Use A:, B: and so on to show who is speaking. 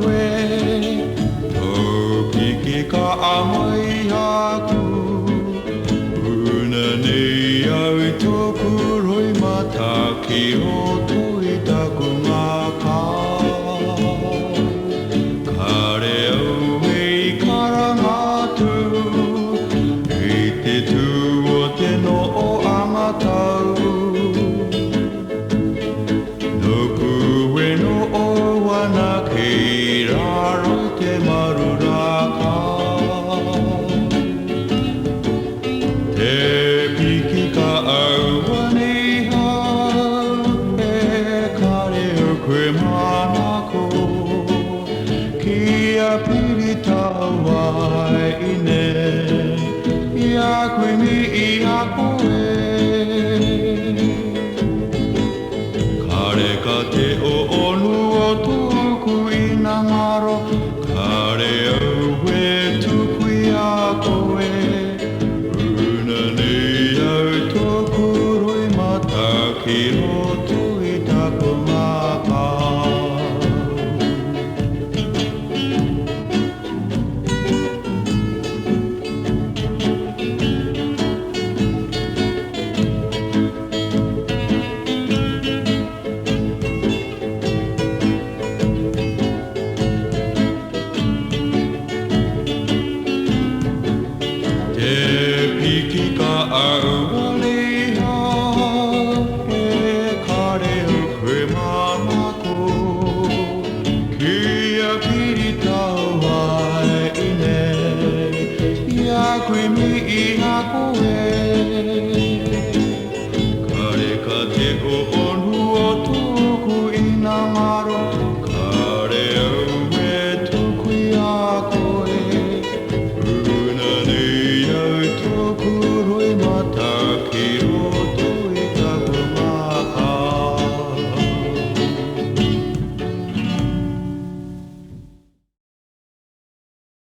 A: e toki ki ka amai aku una nei au I tōku roi mata ki roto I taku ngaka kare au hei karangatu I te tū o te no o amatau Noku e no o wana kei raro te maruraka Te piki ka aua nei hau E kare o koe manako Kia pirita wai ine Ia koe mi I a koe Kare ka te o onu o tōku I ngā ngaro